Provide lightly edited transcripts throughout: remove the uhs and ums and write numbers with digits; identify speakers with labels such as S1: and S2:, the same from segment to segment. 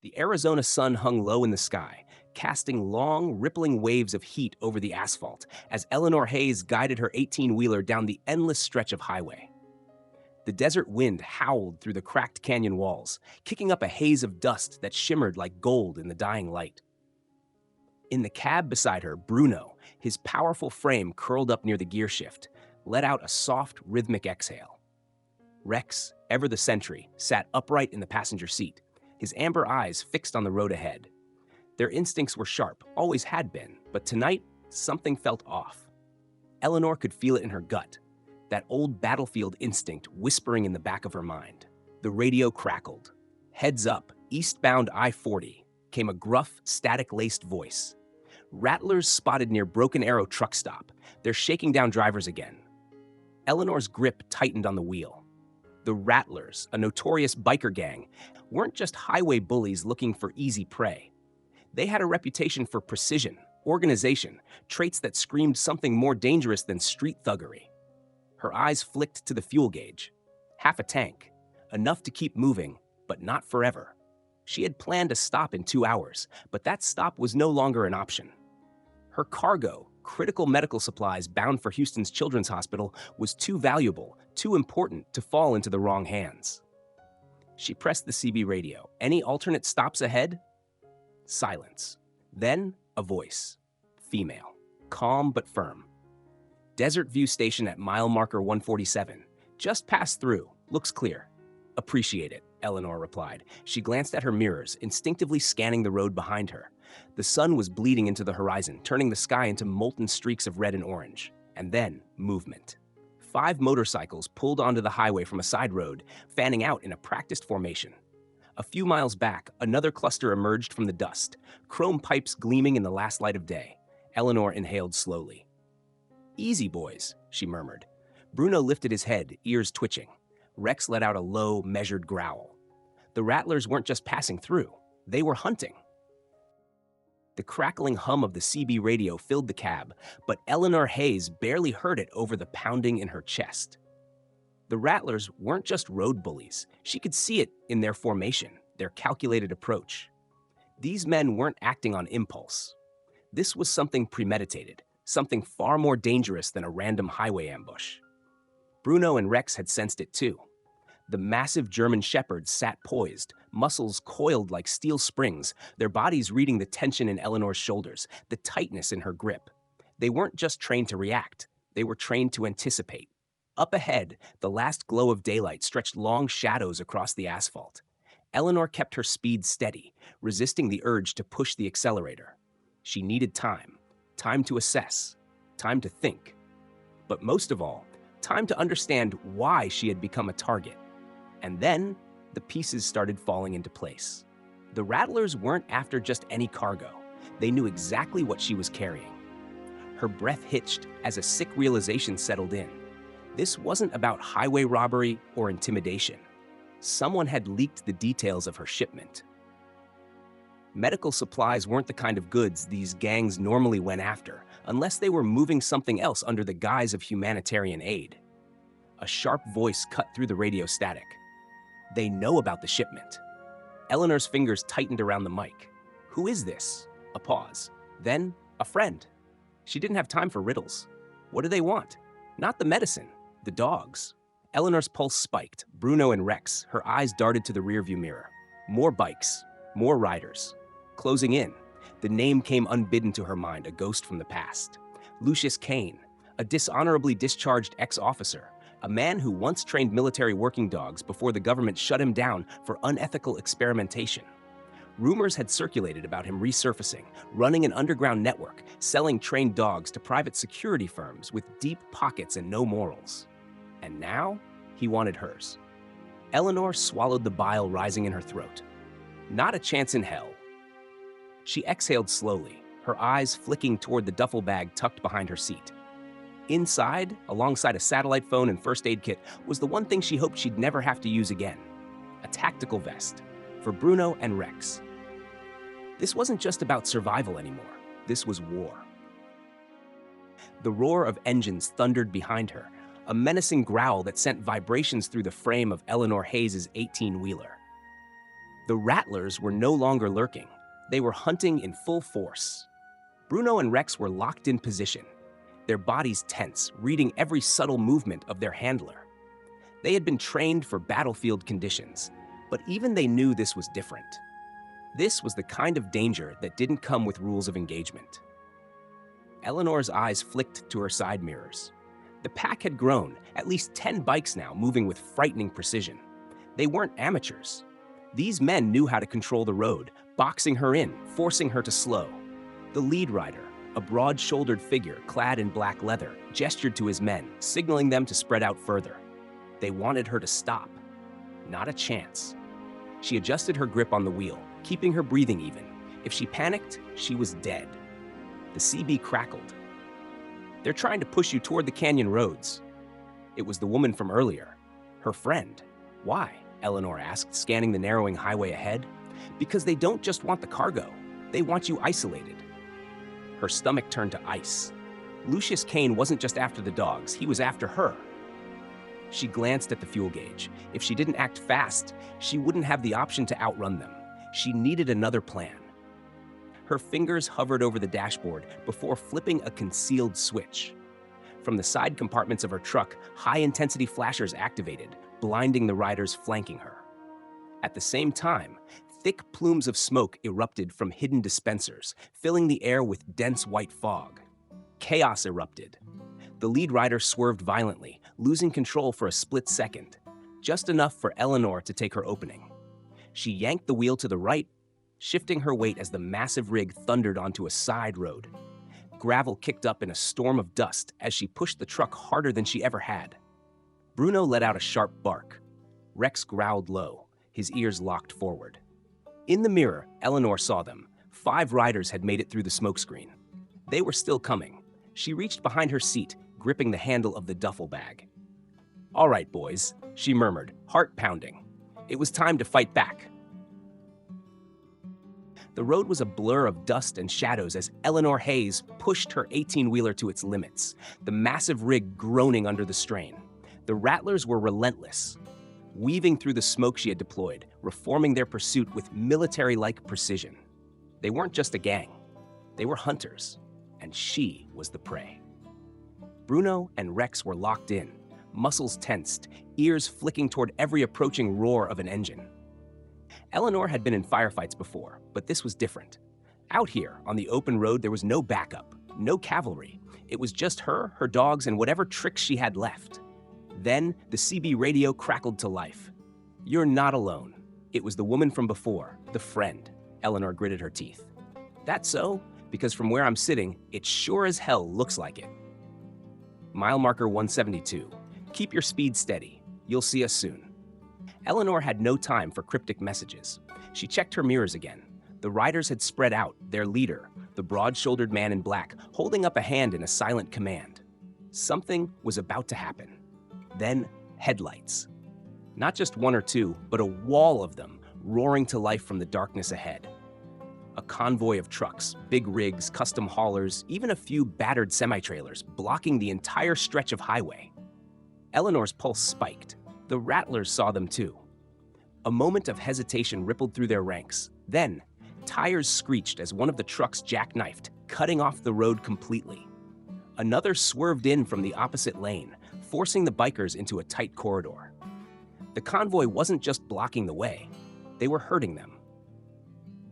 S1: The Arizona sun hung low in the sky, casting long, rippling waves of heat over the asphalt as Eleanor Hayes guided her 18-wheeler down the endless stretch of highway. The desert wind howled through the cracked canyon walls, kicking up a haze of dust that shimmered like gold in the dying light. In the cab beside her, Bruno, his powerful frame curled up near the gearshift, let out a soft, rhythmic exhale. Rex, ever the sentry, sat upright in the passenger seat, his amber eyes fixed on the road ahead. Their instincts were sharp, always had been, but tonight, something felt off. Eleanor could feel it in her gut, that old battlefield instinct whispering in the back of her mind. The radio crackled. Heads up, eastbound I-40, came a gruff, static-laced voice. Rattlers spotted near Broken Arrow truck stop. They're shaking down drivers again. Eleanor's grip tightened on the wheel. The Rattlers, a notorious biker gang, weren't just highway bullies looking for easy prey. They had a reputation for precision, organization, traits that screamed something more dangerous than street thuggery. Her eyes flicked to the fuel gauge. Half a tank. Enough to keep moving, but not forever. She had planned a stop in 2 hours, but that stop was no longer an option. Her cargo, critical medical supplies bound for Houston's Children's Hospital, was too valuable, too important to fall into the wrong hands. She pressed the CB radio. Any alternate stops ahead? Silence. Then, a voice. Female. Calm but firm. Desert View Station at mile marker 147. Just passed through. Looks clear. Appreciate it, Eleanor replied. She glanced at her mirrors, instinctively scanning the road behind her. The sun was bleeding into the horizon, turning the sky into molten streaks of red and orange. And then, movement. 5 motorcycles pulled onto the highway from a side road, fanning out in a practiced formation. A few miles back, another cluster emerged from the dust, chrome pipes gleaming in the last light of day. Eleanor inhaled slowly. Easy, boys, she murmured. Bruno lifted his head, ears twitching. Rex let out a low, measured growl. The Rattlers weren't just passing through. They were hunting. The crackling hum of the CB radio filled the cab, but Eleanor Hayes barely heard it over the pounding in her chest. The Rattlers weren't just road bullies. She could see it in their formation, their calculated approach. These men weren't acting on impulse. This was something premeditated, something far more dangerous than a random highway ambush. Bruno and Rex had sensed it too. The massive German shepherds sat poised, muscles coiled like steel springs, their bodies reading the tension in Eleanor's shoulders, the tightness in her grip. They weren't just trained to react, they were trained to anticipate. Up ahead, the last glow of daylight stretched long shadows across the asphalt. Eleanor kept her speed steady, resisting the urge to push the accelerator. She needed time. Time to assess. Time to think. But most of all, time to understand why she had become a target. And then, the pieces started falling into place. The Rattlers weren't after just any cargo. They knew exactly what she was carrying. Her breath hitched as a sick realization settled in. This wasn't about highway robbery or intimidation. Someone had leaked the details of her shipment. Medical supplies weren't the kind of goods these gangs normally went after, unless they were moving something else under the guise of humanitarian aid. A sharp voice cut through the radio static. They know about the shipment. Eleanor's fingers tightened around the mic. Who is this? A pause. Then, a friend. She didn't have time for riddles. What do they want? Not the medicine, the dogs. Eleanor's pulse spiked. Bruno and Rex, her eyes darted to the rearview mirror. More bikes, more riders. Closing in, the name came unbidden to her mind, a ghost from the past. Lucius Kane, a dishonorably discharged ex-officer, a man who once trained military working dogs before the government shut him down for unethical experimentation. Rumors had circulated about him resurfacing, running an underground network, selling trained dogs to private security firms with deep pockets and no morals. And now, he wanted hers. Eleanor swallowed the bile rising in her throat. Not a chance in hell. She exhaled slowly, her eyes flicking toward the duffel bag tucked behind her seat. Inside, alongside a satellite phone and first aid kit, was the one thing she hoped she'd never have to use again. A tactical vest, for Bruno and Rex. This wasn't just about survival anymore. This was war. The roar of engines thundered behind her, a menacing growl that sent vibrations through the frame of Eleanor Hayes' 18-wheeler. The rattlers were no longer lurking. They were hunting in full force. Bruno and Rex were locked in position, their bodies tense, reading every subtle movement of their handler. They had been trained for battlefield conditions, but even they knew this was different. This was the kind of danger that didn't come with rules of engagement. Eleanor's eyes flicked to her side mirrors. The pack had grown, at least 10 bikes now, moving with frightening precision. They weren't amateurs. These men knew how to control the road, boxing her in, forcing her to slow. The lead rider, a broad-shouldered figure clad in black leather, gestured to his men, signaling them to spread out further. They wanted her to stop. Not a chance. She adjusted her grip on the wheel, keeping her breathing even. If she panicked, she was dead. The CB crackled. "They're trying to push you toward the canyon roads." It was the woman from earlier. Her friend. "Why?" Eleanor asked, scanning the narrowing highway ahead. "Because they don't just want the cargo. They want you isolated." Her stomach turned to ice. Lucius Kane wasn't just after the dogs, he was after her. She glanced at the fuel gauge. If she didn't act fast, she wouldn't have the option to outrun them. She needed another plan. Her fingers hovered over the dashboard before flipping a concealed switch. From the side compartments of her truck, high-intensity flashers activated, blinding the riders flanking her. At the same time, thick plumes of smoke erupted from hidden dispensers, filling the air with dense white fog. Chaos erupted. The lead rider swerved violently, losing control for a split second, just enough for Eleanor to take her opening. She yanked the wheel to the right, shifting her weight as the massive rig thundered onto a side road. Gravel kicked up in a storm of dust as she pushed the truck harder than she ever had. Bruno let out a sharp bark. Rex growled low, his ears locked forward. In the mirror, Eleanor saw them. 5 riders had made it through the smokescreen. They were still coming. She reached behind her seat, gripping the handle of the duffel bag. "All right, boys," she murmured, heart pounding. It was time to fight back. The road was a blur of dust and shadows as Eleanor Hayes pushed her 18-wheeler to its limits, the massive rig groaning under the strain. The rattlers were relentless, weaving through the smoke she had deployed, reforming their pursuit with military-like precision. They weren't just a gang. They were hunters, and she was the prey. Bruno and Rex were locked in, muscles tensed, ears flicking toward every approaching roar of an engine. Eleanor had been in firefights before, but this was different. Out here, on the open road, there was no backup, no cavalry. It was just her, her dogs, and whatever tricks she had left. Then, the CB radio crackled to life. "You're not alone." It was the woman from before, the friend. Eleanor gritted her teeth. "That's so, because from where I'm sitting, it sure as hell looks like it." Mile marker 172. "Keep your speed steady. You'll see us soon." Eleanor had no time for cryptic messages. She checked her mirrors again. The riders had spread out, their leader, the broad-shouldered man in black, holding up a hand in a silent command. Something was about to happen. Then, headlights. Not just one or two, but a wall of them, roaring to life from the darkness ahead. A convoy of trucks, big rigs, custom haulers, even a few battered semi-trailers, blocking the entire stretch of highway. Eleanor's pulse spiked. The rattlers saw them too. A moment of hesitation rippled through their ranks. Then, tires screeched as one of the trucks jackknifed, cutting off the road completely. Another swerved in from the opposite lane, forcing the bikers into a tight corridor. The convoy wasn't just blocking the way, they were hurting them.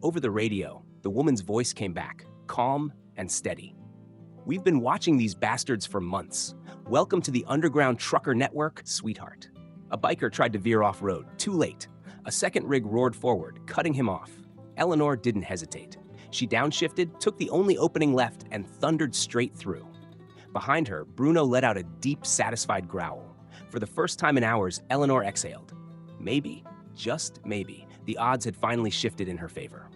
S1: Over the radio, the woman's voice came back, calm and steady. "We've been watching these bastards for months. Welcome to the underground trucker network, sweetheart." A biker tried to veer off-road, too late. A second rig roared forward, cutting him off. Eleanor didn't hesitate. She downshifted, took the only opening left, and thundered straight through. Behind her, Bruno let out a deep, satisfied growl. For the first time in hours, Eleanor exhaled. Maybe, just maybe, the odds had finally shifted in her favor.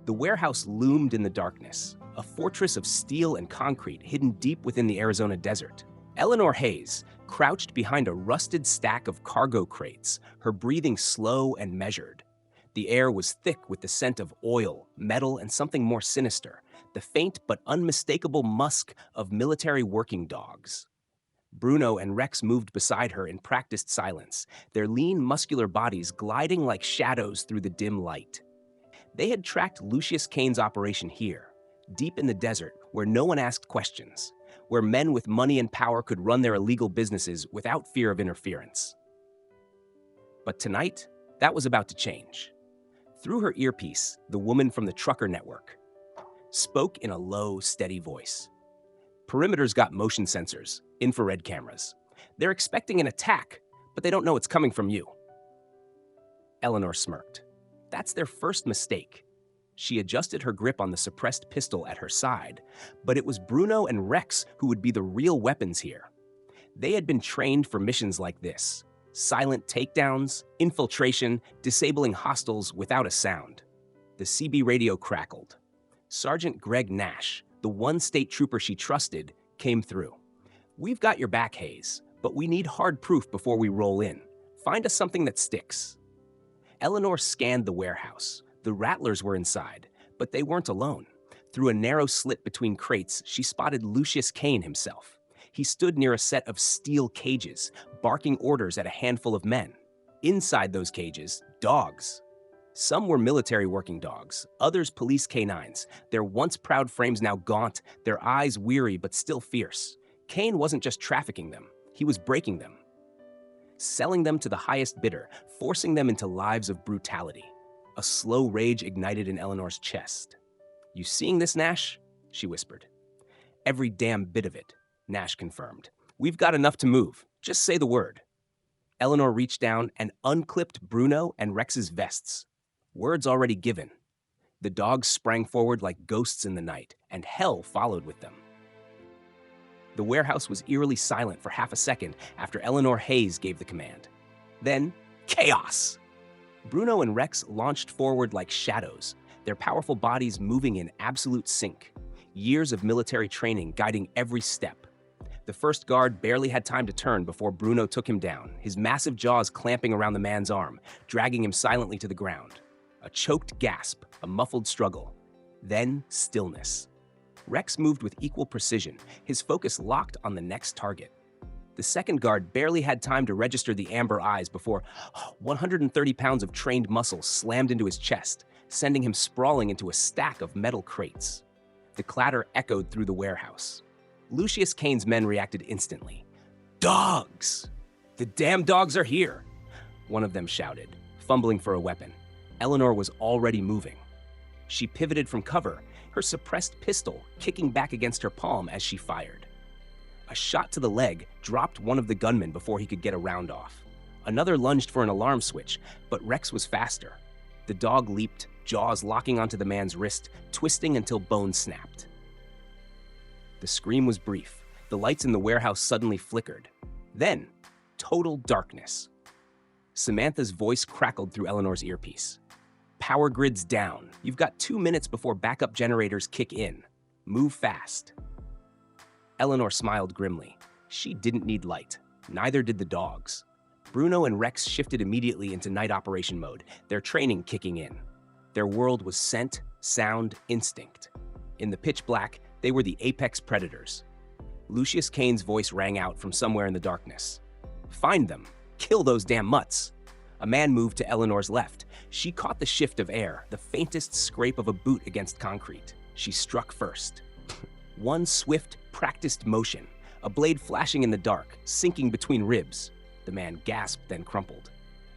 S1: The warehouse loomed in the darkness, a fortress of steel and concrete hidden deep within the Arizona desert. Eleanor Hayes crouched behind a rusted stack of cargo crates, her breathing slow and measured. The air was thick with the scent of oil, metal, and something more sinister, the faint but unmistakable musk of military working dogs. Bruno and Rex moved beside her in practiced silence, their lean, muscular bodies gliding like shadows through the dim light. They had tracked Lucius Kane's operation here, deep in the desert where no one asked questions, where men with money and power could run their illegal businesses without fear of interference. But tonight, that was about to change. Through her earpiece, the woman from the trucker network spoke in a low, steady voice. Perimeter's got motion sensors, infrared cameras. They're expecting an attack, but they don't know it's coming from you. Eleanor smirked. That's their first mistake. She adjusted her grip on the suppressed pistol at her side, but it was Bruno and Rex who would be the real weapons here. They had been trained for missions like this: silent takedowns, infiltration, disabling hostiles without a sound. The CB radio crackled. Sergeant Greg Nash, the one state trooper she trusted, came through. "We've got your back, Hayes, but we need hard proof before we roll in. Find us something that sticks." Eleanor scanned the warehouse. The rattlers were inside, but they weren't alone. Through a narrow slit between crates, she spotted Lucius Kane himself. He stood near a set of steel cages, barking orders at a handful of men. Inside those cages, dogs. Some were military working dogs, others police K9s, their once proud frames now gaunt, their eyes weary but still fierce. Kane wasn't just trafficking them, he was breaking them. Selling them to the highest bidder, forcing them into lives of brutality. A slow rage ignited in Eleanor's chest. "You seeing this, Nash?" she whispered. "Every damn bit of it," Nash confirmed. "We've got enough to move. Just say the word." Eleanor reached down and unclipped Bruno and Rex's vests. Words already given. The dogs sprang forward like ghosts in the night, and hell followed with them. The warehouse was eerily silent for half a second after Eleanor Hayes gave the command. Then, chaos! Bruno and Rex launched forward like shadows, their powerful bodies moving in absolute sync. Years of military training guiding every step. The first guard barely had time to turn before Bruno took him down, his massive jaws clamping around the man's arm, dragging him silently to the ground. A choked gasp, a muffled struggle. Then stillness. Rex moved with equal precision, his focus locked on the next target. The second guard barely had time to register the amber eyes before 130 pounds of trained muscle slammed into his chest, sending him sprawling into a stack of metal crates. The clatter echoed through the warehouse. Lucius Kane's men reacted instantly. "Dogs! The damn dogs are here!" one of them shouted, fumbling for a weapon. Eleanor was already moving. She pivoted from cover, her suppressed pistol kicking back against her palm as she fired. A shot to the leg dropped one of the gunmen before he could get a round off. Another lunged for an alarm switch, but Rex was faster. The dog leaped, jaws locking onto the man's wrist, twisting until bones snapped. The scream was brief. The lights in the warehouse suddenly flickered. Then, total darkness. Samantha's voice crackled through Eleanor's earpiece. "Power grid's down. You've got 2 minutes before backup generators kick in. Move fast." Eleanor smiled grimly. She didn't need light. Neither did the dogs. Bruno and Rex shifted immediately into night operation mode, their training kicking in. Their world was scent, sound, instinct. In the pitch black, they were the apex predators. Lucius Kane's voice rang out from somewhere in the darkness. "Find them. Kill those damn mutts." A man moved to Eleanor's left. She caught the shift of air, the faintest scrape of a boot against concrete. She struck first. One swift, practiced motion, a blade flashing in the dark, sinking between ribs. The man gasped, then crumpled.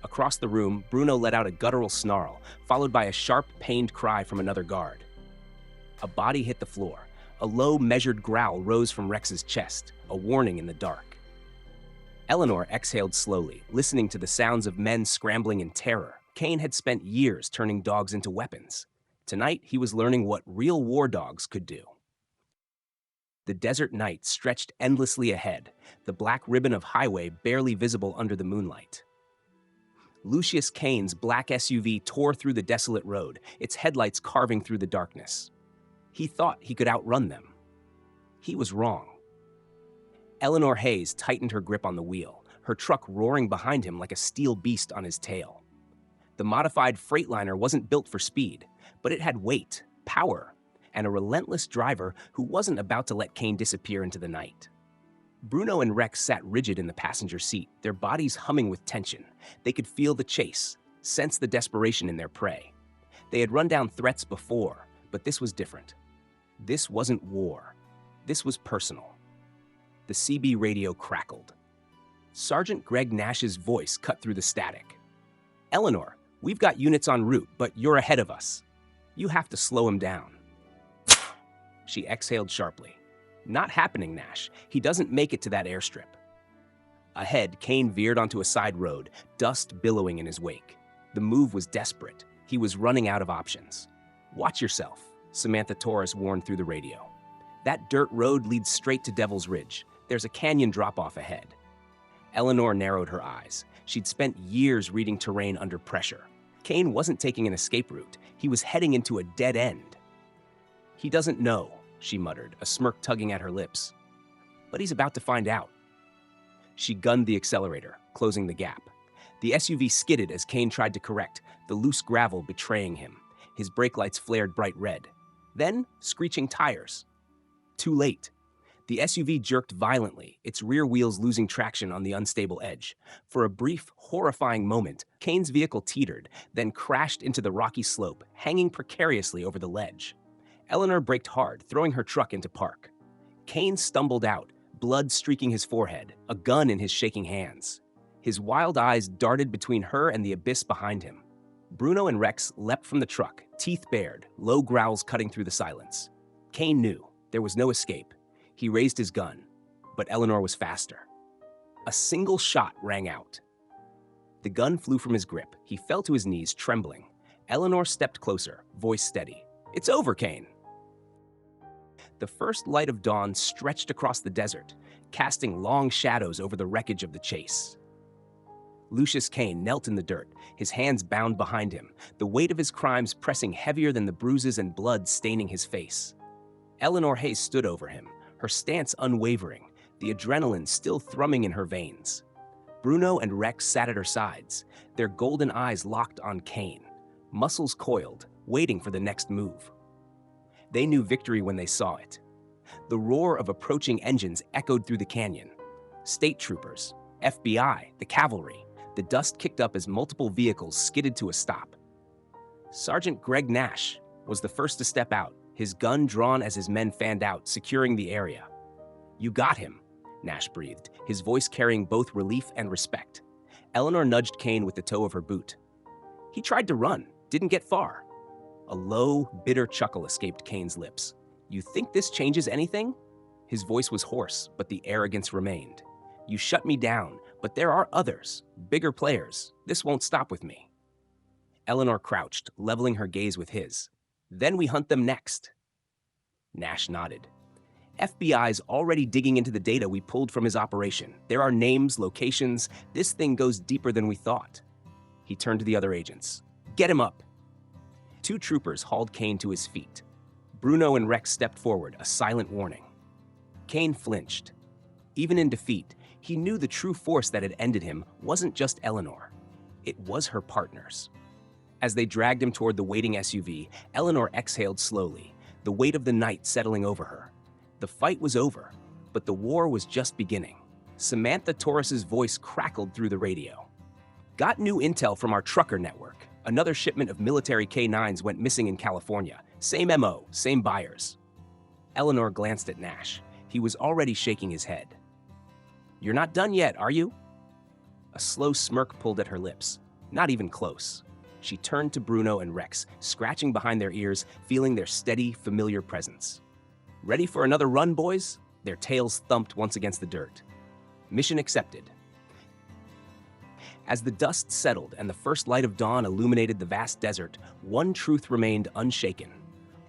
S1: Across the room, Bruno let out a guttural snarl, followed by a sharp, pained cry from another guard. A body hit the floor. A low, measured growl rose from Rex's chest, a warning in the dark. Eleanor exhaled slowly, listening to the sounds of men scrambling in terror. Kane had spent years turning dogs into weapons. Tonight, he was learning what real war dogs could do. The desert night stretched endlessly ahead, the black ribbon of highway barely visible under the moonlight. Lucius Kane's black SUV tore through the desolate road, its headlights carving through the darkness. He thought he could outrun them. He was wrong. Eleanor Hayes tightened her grip on the wheel, her truck roaring behind him like a steel beast on his tail. The modified Freightliner wasn't built for speed, but it had weight, power, and a relentless driver who wasn't about to let Kane disappear into the night. Bruno and Rex sat rigid in the passenger seat, their bodies humming with tension. They could feel the chase, sense the desperation in their prey. They had run down threats before, but this was different. This wasn't war. This was personal. The CB radio crackled. Sergeant Greg Nash's voice cut through the static. "Eleanor, we've got units en route, but you're ahead of us. You have to slow him down." She exhaled sharply. "Not happening, Nash. He doesn't make it to that airstrip." Ahead, Kane veered onto a side road, dust billowing in his wake. The move was desperate. He was running out of options. "Watch yourself," Samantha Torres warned through the radio. "That dirt road leads straight to Devil's Ridge. There's a canyon drop-off ahead." Eleanor narrowed her eyes. She'd spent years reading terrain under pressure. Kane wasn't taking an escape route. He was heading into a dead end. "He doesn't know," she muttered, a smirk tugging at her lips. "But he's about to find out." She gunned the accelerator, closing the gap. The SUV skidded as Kane tried to correct, the loose gravel betraying him. His brake lights flared bright red. Then, screeching tires. Too late. The SUV jerked violently, its rear wheels losing traction on the unstable edge. For a brief, horrifying moment, Kane's vehicle teetered, then crashed into the rocky slope, hanging precariously over the ledge. Eleanor braked hard, throwing her truck into park. Kane stumbled out, blood streaking his forehead, a gun in his shaking hands. His wild eyes darted between her and the abyss behind him. Bruno and Rex leapt from the truck, teeth bared, low growls cutting through the silence. Kane knew there was no escape. He raised his gun, but Eleanor was faster. A single shot rang out. The gun flew from his grip. He fell to his knees, trembling. Eleanor stepped closer, voice steady. "It's over, Kane." The first light of dawn stretched across the desert, casting long shadows over the wreckage of the chase. Lucius Kane knelt in the dirt, his hands bound behind him, the weight of his crimes pressing heavier than the bruises and blood staining his face. Eleanor Hayes stood over him, her stance unwavering, the adrenaline still thrumming in her veins. Bruno and Rex sat at her sides, their golden eyes locked on Kane, muscles coiled, waiting for the next move. They knew victory when they saw it. The roar of approaching engines echoed through the canyon. State troopers, FBI, the cavalry. The dust kicked up as multiple vehicles skidded to a stop. Sergeant Greg Nash was the first to step out, his gun drawn as his men fanned out, securing the area. "You got him," Nash breathed, his voice carrying both relief and respect. Eleanor nudged Kane with the toe of her boot. "He tried to run, didn't get far." A low, bitter chuckle escaped Kane's lips. "You think this changes anything?" His voice was hoarse, but the arrogance remained. "You shut me down, but there are others, bigger players. This won't stop with me." Eleanor crouched, leveling her gaze with his. "Then we hunt them next." Nash nodded. "FBI's already digging into the data we pulled from his operation. There are names, locations. This thing goes deeper than we thought." He turned to the other agents. "Get him up." Two troopers hauled Kane to his feet. Bruno and Rex stepped forward, a silent warning. Kane flinched. Even in defeat, he knew the true force that had ended him wasn't just Eleanor. It was her partners. As they dragged him toward the waiting SUV, Eleanor exhaled slowly, the weight of the night settling over her. The fight was over, but the war was just beginning. Samantha Torres's voice crackled through the radio. "Got new intel from our trucker network. Another shipment of military K9s went missing in California. Same MO, same buyers." Eleanor glanced at Nash. He was already shaking his head. "You're not done yet, are you?" A slow smirk pulled at her lips. Not even close. She turned to Bruno and Rex, scratching behind their ears, feeling their steady, familiar presence. "Ready for another run, boys?" Their tails thumped once against the dirt. "Mission accepted." As the dust settled and the first light of dawn illuminated the vast desert, one truth remained unshaken.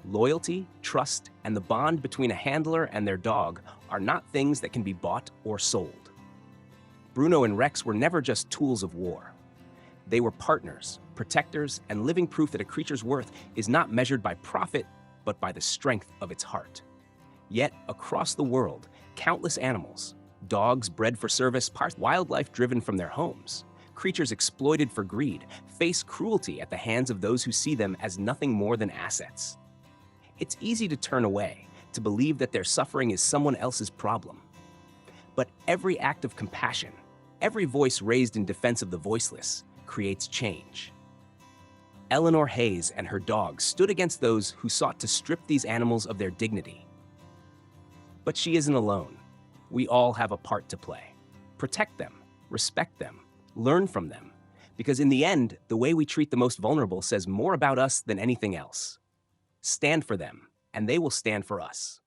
S1: Loyalty, trust, and the bond between a handler and their dog are not things that can be bought or sold. Bruno and Rex were never just tools of war. They were partners, protectors, and living proof that a creature's worth is not measured by profit, but by the strength of its heart. Yet, across the world, countless animals, dogs bred for service, wildlife driven from their homes, creatures exploited for greed, face cruelty at the hands of those who see them as nothing more than assets. It's easy to turn away, to believe that their suffering is someone else's problem. But every act of compassion, every voice raised in defense of the voiceless, creates change. Eleanor Hayes and her dogs stood against those who sought to strip these animals of their dignity. But she isn't alone. We all have a part to play. Protect them, respect them, learn from them, because in the end, the way we treat the most vulnerable says more about us than anything else. Stand for them, and they will stand for us.